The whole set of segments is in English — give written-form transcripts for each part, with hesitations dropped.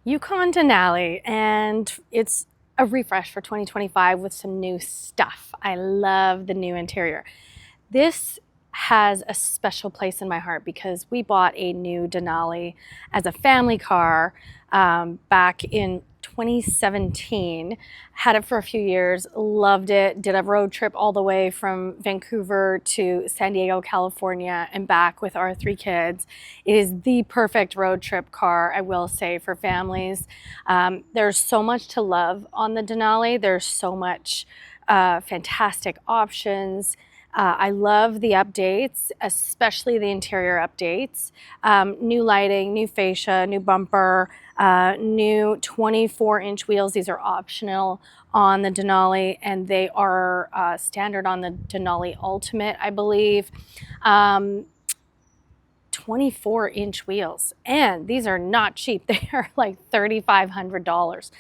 Yukon Denali, and it's a refresh for 2025 with some new stuff. I love the new interior. This has a special place in my heart because we bought a new Denali as a family car back in 2017. Had it for a few years, loved it, did a road trip all the way from Vancouver to San Diego, California, and back with our 3 kids. It is the perfect road trip car, I will say, for families. There's so much to love on the Denali. There's so much fantastic options. I love the updates, especially the interior updates. New lighting, new fascia, new bumper, new 24-inch wheels. These are optional on the Denali, and they are standard on the Denali Ultimate, I believe. 24-inch wheels, and these are not cheap. They are like $3,500,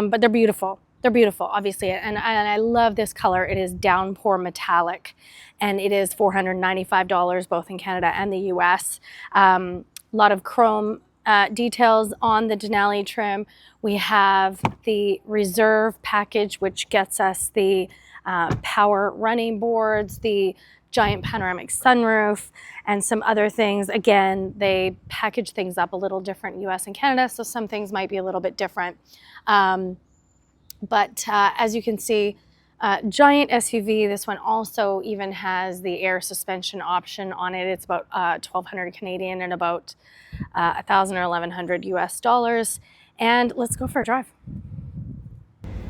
but they're beautiful. They're beautiful, obviously, and I love this color. It is downpour metallic, and it is $495 both in Canada and the US. A lot of chrome details on the Denali trim. We have the Reserve package, which gets us the power running boards, the giant panoramic sunroof, and some other things. Again, they package things up a little different US and Canada, so some things might be a little bit different. But as you can see, giant SUV. This one also even has the air suspension option on it. It's about 1,200 Canadian and about 1,000 or 1,100 US dollars. And let's go for a drive.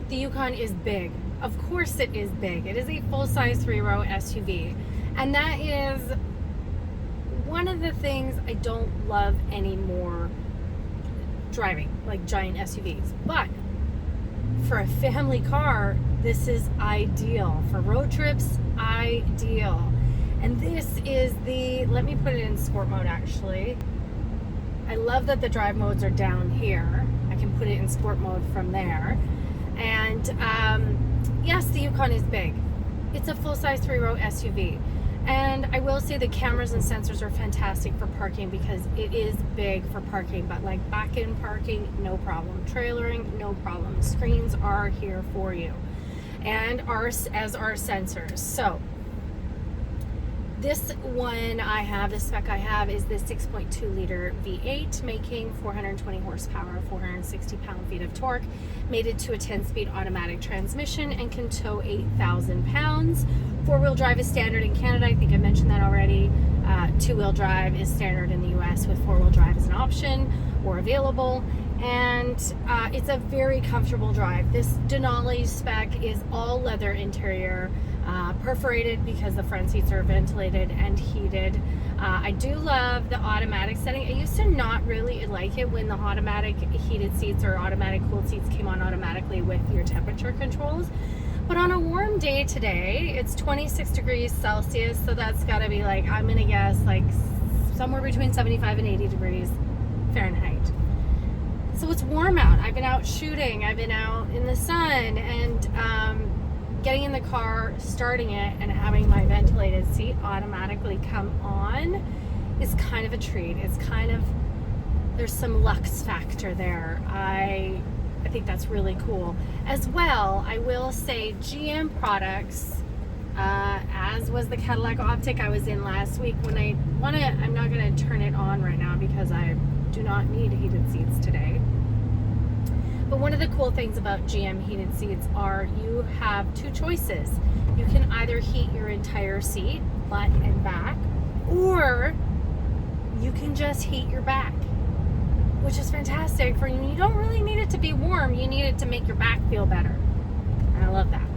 The Yukon is big. Of course it is big. It is a full-size 3-row SUV. And that is one of the things I don't love anymore driving, like giant SUVs. But for a family car, this is ideal. For road trips, ideal. And this is the, let me put it in sport mode actually. I love that the drive modes are down here. I can put it in sport mode from there. And yes, the Yukon is big. It's a full-size 3-row SUV. And I will say the cameras and sensors are fantastic for parking because it is big for parking, but like back-in parking, no problem. Trailering, no problem. Screens are here for you, and as are sensors. So this one I have, the spec I have is the 6.2 liter V8 making 420 horsepower, 460 pound-feet of torque, mated to a 10-speed automatic transmission and can tow 8,000 pounds. 4-wheel drive is standard in Canada. I think I mentioned that already. 2-wheel drive is standard in the US with 4-wheel drive as an option or available. And it's a very comfortable drive. This Denali spec is all leather interior, perforated because the front seats are ventilated and heated. I do love the automatic setting. I used to not really like it when the automatic heated seats or automatic cooled seats came on automatically with your temperature controls. But on a warm day today, it's 26 degrees Celsius, so that's got to be like, I'm going to guess, like somewhere between 75 and 80 degrees Fahrenheit. So it's warm out. I've been out shooting. I've been out in the sun, and getting in the car, starting it, and having my ventilated seat automatically come on is kind of a treat. It's kind of, there's some lux factor there. I think that's really cool. As well, I will say GM products, as was the Cadillac Optic I was in last week. I'm not going to turn it on right now because I do not need heated seats today. But one of the cool things about GM heated seats are you have 2 choices. You can either heat your entire seat, butt and back, or you can just heat your back, which is fantastic for you. You don't really need it to be warm. You need it to make your back feel better. And I love that.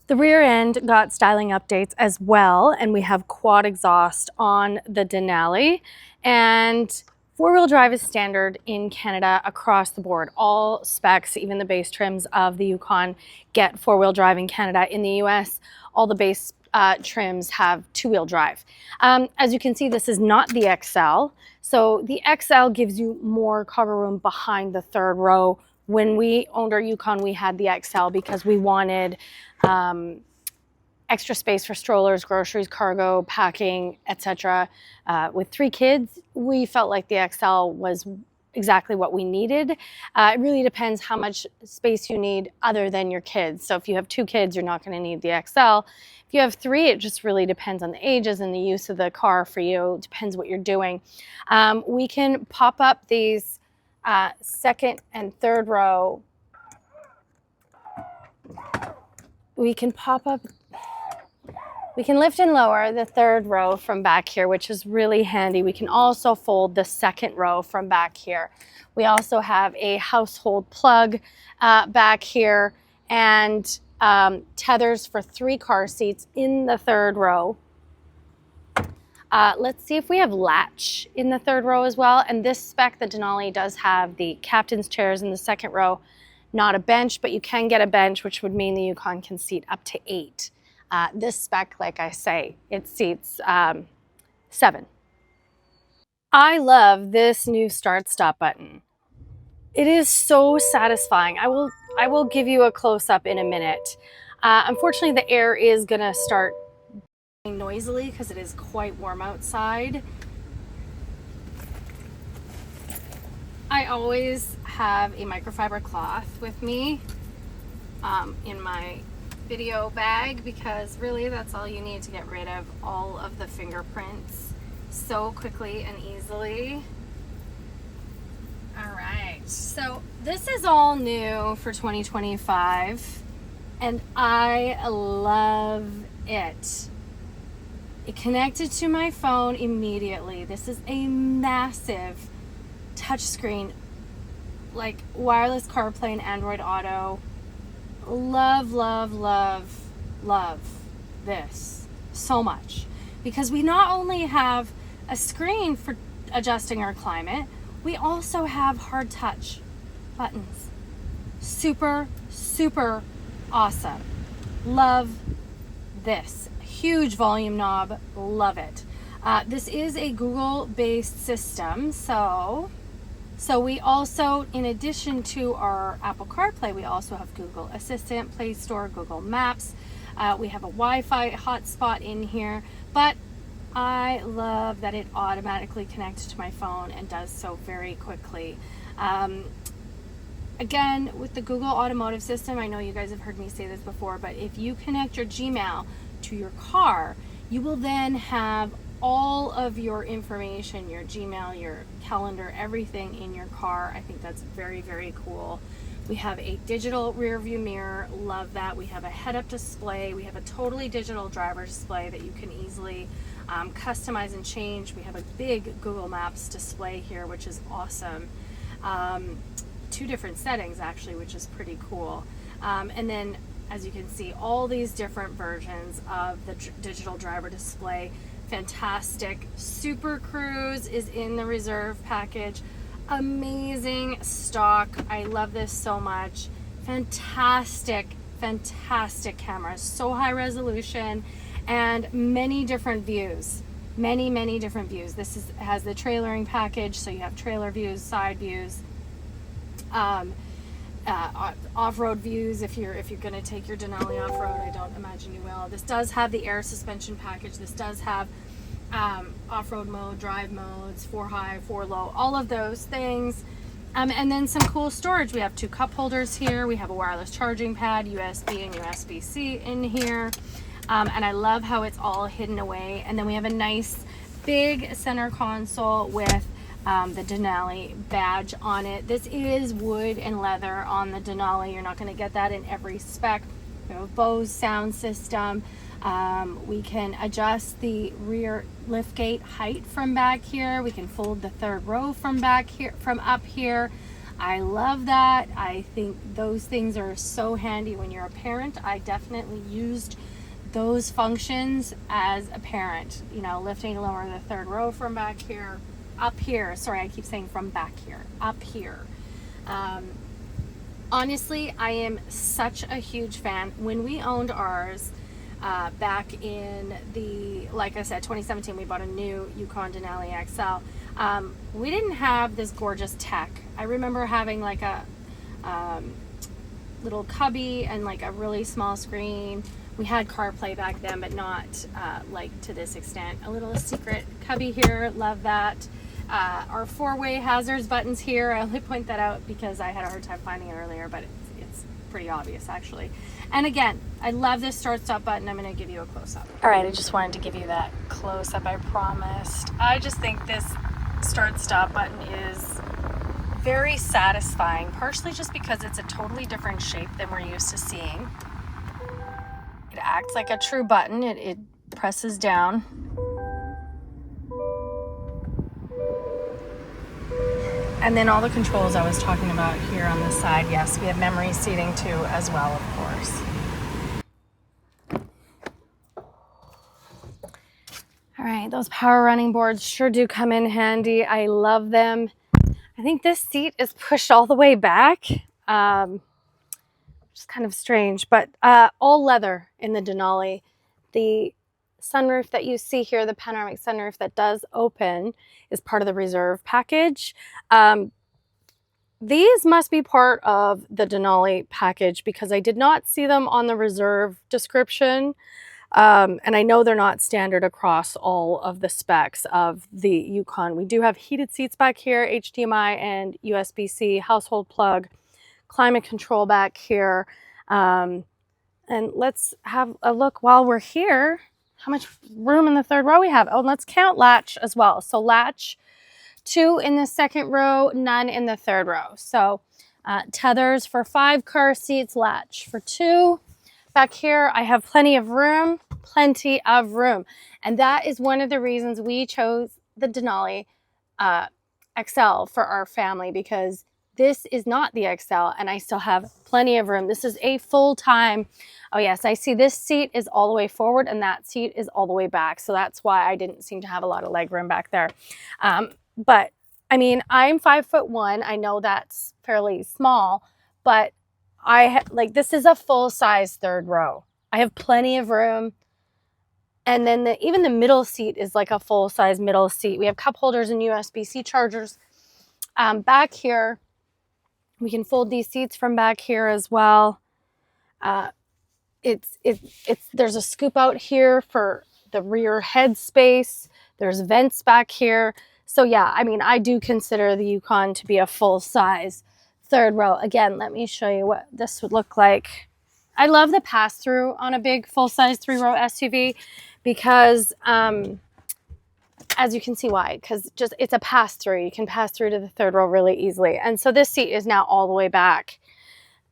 The rear end got styling updates as well, and we have quad exhaust on the Denali, and 4-wheel drive is standard in Canada across the board. All specs, even the base trims of the Yukon, get 4-wheel drive in Canada. In the US, all the base trims have 2-wheel drive. As you can see, this is not the XL. So the XL gives you more cargo room behind the 3rd row. When we owned our Yukon, we had the XL because we wanted extra space for strollers, groceries, cargo, packing, etc. With 3 kids, we felt like the XL was exactly what we needed. It really depends how much space you need other than your kids. So if you have 2 kids, you're not going to need the XL. If you have 3, it just really depends on the ages and the use of the car for you. It depends what you're doing. We can pop up these second and third row. We can lift and lower the third row from back here, which is really handy. We can also fold the second row from back here. We also have a household plug back here, and tethers for 3 car seats in the third row. Let's see if we have latch in the third row as well. And this spec, the Denali, does have the captain's chairs in the second row, not a bench, but you can get a bench, which would mean the Yukon can seat up to 8. This spec, like I say, it seats 7. I love this new start-stop button. It is so satisfying. I will give you a close-up in a minute. Unfortunately, the air is gonna start noisily because it is quite warm outside. I always have a microfiber cloth with me in my video bag, because really that's all you need to get rid of all of the fingerprints so quickly and easily. All right, so this is all new for 2025 and I love it. It connected to my phone immediately. This is a massive touchscreen, like wireless CarPlay and Android Auto. Love, love, love, love this so much, because we not only have a screen for adjusting our climate, we also have hard touch buttons. Super, super awesome. Love this. Huge volume knob, love it. This is a Google-based system, so we also, in addition to our Apple CarPlay, we also have Google Assistant, Play Store, Google Maps. We have a Wi-Fi hotspot in here, but I love that it automatically connects to my phone and does so very quickly. Again, with the Google Automotive System, I know you guys have heard me say this before, but if you connect your Gmail to your car, you will then have all of your information, your Gmail, your calendar, everything in your car. I think that's very, very cool. We have a digital rear view mirror, love that. We have a head-up display. We have a totally digital driver display that you can easily customize and change. We have a big Google Maps display here, which is awesome. 2 different settings actually, which is pretty cool. And then, as you can see, all these different versions of the digital driver display. Fantastic. Super Cruise is in the reserve package. Amazing stock. I love this so much. Fantastic, fantastic cameras. So high resolution and many different views. Many different views. This has the trailering package, so you have trailer views, side views, off-road views if you're going to take your Denali off-road. I don't imagine you will. This does have the air suspension package. This does have off-road mode, drive modes, 4 high, 4 low, all of those things. And then some cool storage. We have 2 cup holders here. We have a wireless charging pad, USB and USB-C in here. And I love how it's all hidden away. And then we have a nice big center console with the Denali badge on it. This is wood and leather on the Denali. You're not going to get that in every spec. We have a Bose sound system. We can adjust the rear liftgate height from back here. We can fold the third row from back here, from up here. I love that. I think those things are so handy when you're a parent. I definitely used those functions as a parent, you know, lifting and lowering the third row from back here, up here. Sorry, I keep saying from back here, up here. Honestly, I am such a huge fan. When we owned ours, back in like I said, 2017, we bought a new Yukon Denali XL. We didn't have this gorgeous tech. I remember having like a little cubby and like a really small screen We had CarPlay back then, but not like to this extent. A little secret cubby here, love that. Our 4-way hazards buttons here. I only point that out because I had a hard time finding it earlier, but it's pretty obvious actually. And again, I love this start-stop button. I'm gonna give you a close-up. All right, I just wanted to give you that close-up, I promised. I just think this start-stop button is very satisfying, partially just because it's a totally different shape than we're used to seeing. It acts like a true button. It presses down. And then all the controls I was talking about here on the side. Yes, we have memory seating too as well, of course. All right, those power running boards sure do come in handy. I love them. I think this seat is pushed all the way back. Which is kind of strange, but all leather in the Denali. The sunroof that you see here, the panoramic sunroof that does open, is part of the reserve package. These must be part of the Denali package because I did not see them on the reserve description. And I know they're not standard across all of the specs of the Yukon. We do have heated seats back here, HDMI and USB-C, household plug, climate control back here. And let's have a look while we're here, how much room in the third row we have. Oh, let's count latch as well. So latch 2 in the second row, none in the third row. So tethers for 5 car seats, latch for 2. Back here, I have plenty of room. And that is one of the reasons we chose the Denali XL for our family, because this is not the XL and I still have plenty of room. This is a full-time, oh yes, I see this seat is all the way forward and that seat is all the way back. So that's why I didn't seem to have a lot of leg room back there. But I mean, I'm 5'1". I know that's fairly small, but this is a full-size third row. I have plenty of room. And then even the middle seat is like a full-size middle seat. We have cup holders and USB-C chargers. Back here, we can fold these seats from back here as well. There's a scoop out here for the rear head space. There's vents back here. So yeah, I mean, I do consider the Yukon to be a full-size third row. Again, let me show you what this would look like. I love the pass-through on a big full-size 3-row SUV because, as you can see why, because just it's a pass-through. You can pass through to the third row really easily. And so this seat is now all the way back.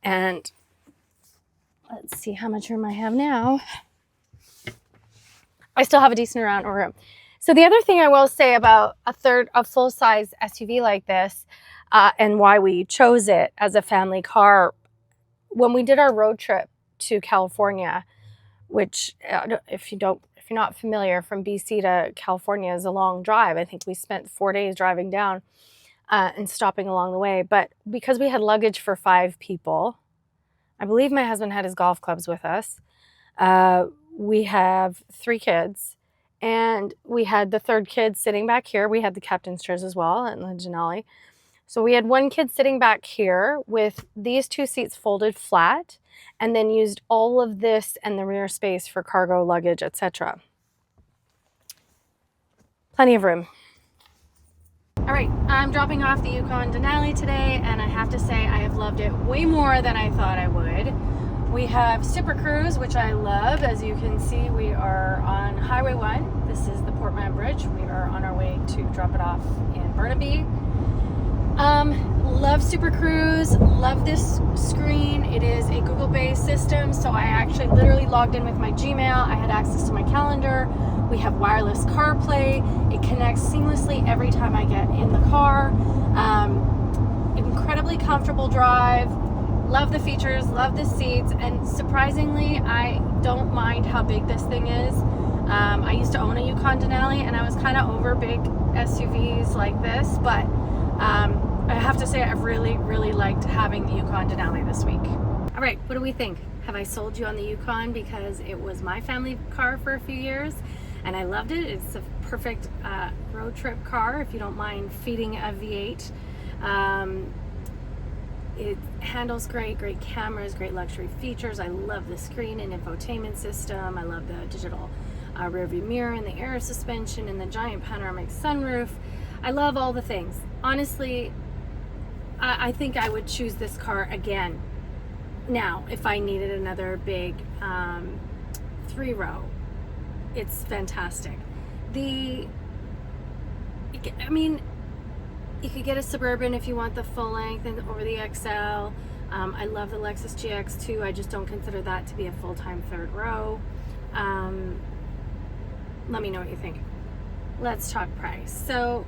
And let's see how much room I have now. I still have a decent amount of room. So the other thing I will say about a full-size SUV like this, and why we chose it as a family car, when we did our road trip to California, which if you're not familiar, from BC to California is a long drive. I think we spent 4 days driving down and stopping along the way. But because we had luggage for 5 people, I believe my husband had his golf clubs with us. We have 3 kids. And we had the third kid sitting back here. We had the captain's chairs as well in the Denali. So we had one kid sitting back here with these 2 seats folded flat, and then used all of this and the rear space for cargo, luggage, etc. Plenty of room. All right, I'm dropping off the Yukon Denali today, and I have to say I have loved it way more than I thought I would. We have Super Cruise, which I love. As you can see, we are on Highway 1. This is the Portman Bridge. We are on our way to drop it off in Burnaby. Love Super Cruise, love this screen. It is a Google-based system, so I actually literally logged in with my Gmail. I had access to my calendar. We have wireless CarPlay. It connects seamlessly every time I get in the car. Incredibly comfortable drive. Love the features, love the seats, and surprisingly, I don't mind how big this thing is. I used to own a Yukon Denali, and I was kind of over big SUVs like this, but I have to say I've really, really liked having the Yukon Denali this week. All right, what do we think? Have I sold you on the Yukon because it was my family car for a few years, and I loved it? It's a perfect road trip car if you don't mind feeding a V8. It handles great cameras, great luxury features. I love the screen and infotainment system. I love the digital rear view mirror and the air suspension and the giant panoramic sunroof. I love all the things. Honestly, I think I would choose this car again. Now, if I needed another big 3-row, it's fantastic. You could get a Suburban if you want the full length and over the XL. I love the Lexus GX too. I just don't consider that to be a full-time 3rd row. Let me know what you think. Let's talk price. So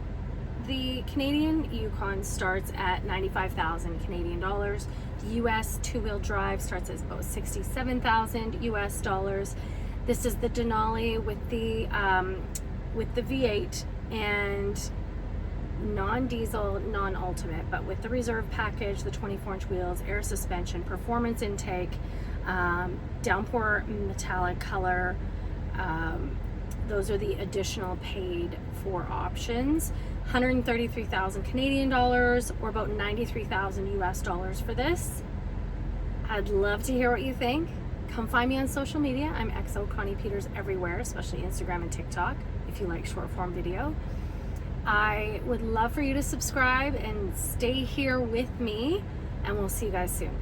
the Canadian Yukon starts at 95,000 Canadian dollars. The US 2-wheel drive starts at about 67,000 US dollars. This is the Denali with the V8 and non-diesel, non-ultimate, but with the reserve package, the 24-inch wheels, air suspension, performance intake, downpour metallic color. Those are the additional paid for options. 133,000 Canadian dollars, or about 93,000 US dollars for this. I'd love to hear what you think. Come find me on social media. I'm XO Connie Peters everywhere, especially Instagram and TikTok, if you like short form video. I would love for you to subscribe and stay here with me, and we'll see you guys soon.